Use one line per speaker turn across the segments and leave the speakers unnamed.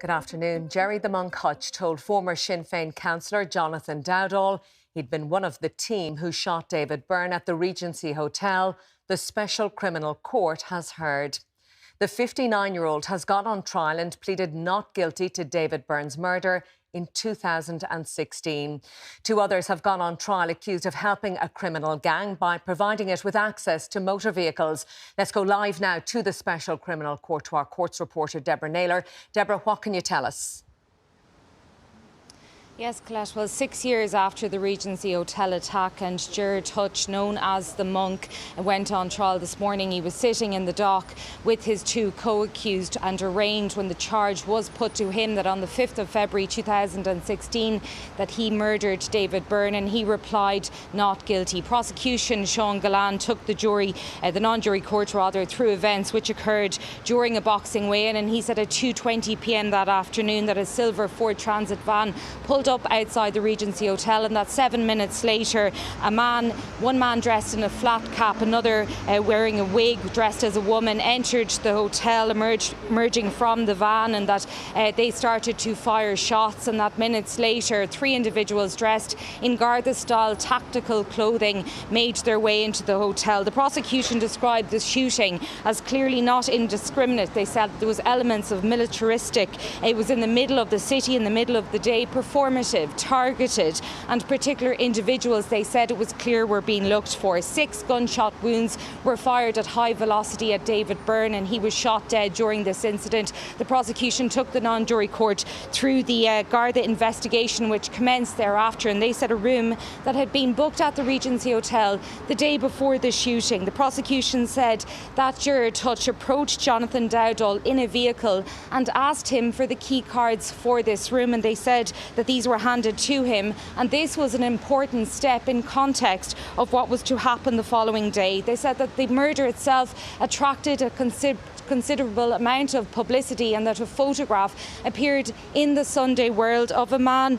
Good afternoon. Gerry the monk Hutch told former Sinn Féin councillor Jonathan Dowdall he'd been one of the team who shot David Byrne at the Regency Hotel. The Special Criminal Court has heard. The 59-year-old has gone on trial and pleaded not guilty to David Byrne's murder in 2016. Two others have gone on trial accused of helping a criminal gang by providing it with access to motor vehicles. Let's go live now to the Special Criminal Court to our courts reporter Deborah Naylor. Deborah, what can you tell us?
Yes, Colette, well, 6 years after the Regency Hotel attack and Hutch, known as the Monk, went on trial this morning. He was sitting in the dock with his two co-accused and arraigned when the charge was put to him that on the 5th of February 2016 that he murdered David Byrne, and he replied not guilty. Prosecution Sean Gallan took the non-jury court through events which occurred during a boxing weigh-in, and he said at 2:20 p.m. that afternoon that a silver Ford Transit van pulled up outside the Regency Hotel, and that 7 minutes later one man dressed in a flat cap, another wearing a wig dressed as a woman, entered the hotel, emerging from the van, and that they started to fire shots, and that minutes later 3 individuals dressed in Garda-style tactical clothing made their way into the hotel. The prosecution described the shooting as clearly not indiscriminate. They said there was elements of militaristic. It was in the middle of the city, in the middle of the day, performative, targeted, and particular individuals, they said it was clear, were being looked for. 6 gunshot wounds were fired at high velocity at David Byrne, and he was shot dead during this incident. The prosecution took the non-jury court through the Garda investigation, which commenced thereafter, and they said a room that had been booked at the Regency Hotel the day before the shooting. The prosecution said that Hutch approached Jonathan Dowdall in a vehicle and asked him for the key cards for this room, and they said that these were handed to him, and this was an important step in context of what was to happen the following day. They said that the murder itself attracted a considerable amount of publicity, and that a photograph appeared in the Sunday World of the man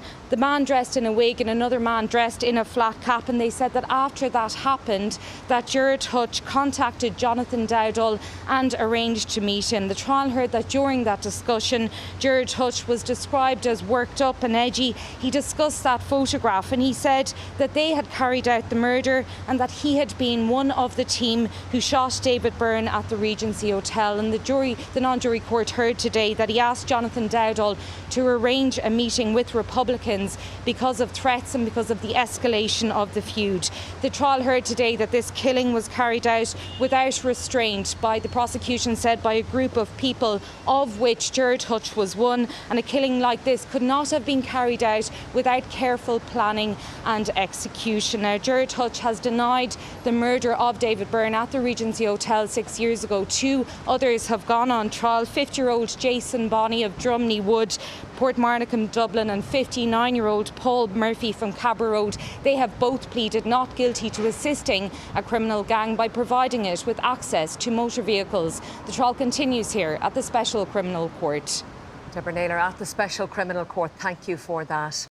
dressed in a wig and another man dressed in a flat cap, and they said that after that happened that Hutch contacted Jonathan Dowdall and arranged to meet him. The trial heard that during that discussion Hutch was described as worked up and edgy. He discussed that photograph, and he said that they had carried out the murder and that he had been one of the team who shot David Byrne at the Regency Hotel. And the non-jury court heard today that he asked Jonathan Dowdall to arrange a meeting with Republicans because of threats and because of the escalation of the feud. The trial heard today that this killing was carried out without restraint by, the prosecution said, by a group of people, of which Hutch was one, and a killing like this could not have been carried out without careful planning and execution. Now, Hutch has denied the murder of David Byrne at the Regency Hotel 6 years ago. 2 others have gone on trial: 50-year-old Jason Bonney of Drumney Wood, Portmarnock, Dublin, and 59-year-old Paul Murphy from Cabra Road. They have both pleaded not guilty to assisting a criminal gang by providing it with access to motor vehicles. The trial continues here at the Special Criminal Court.
Deborah Naylor at the Special Criminal Court. Thank you for that.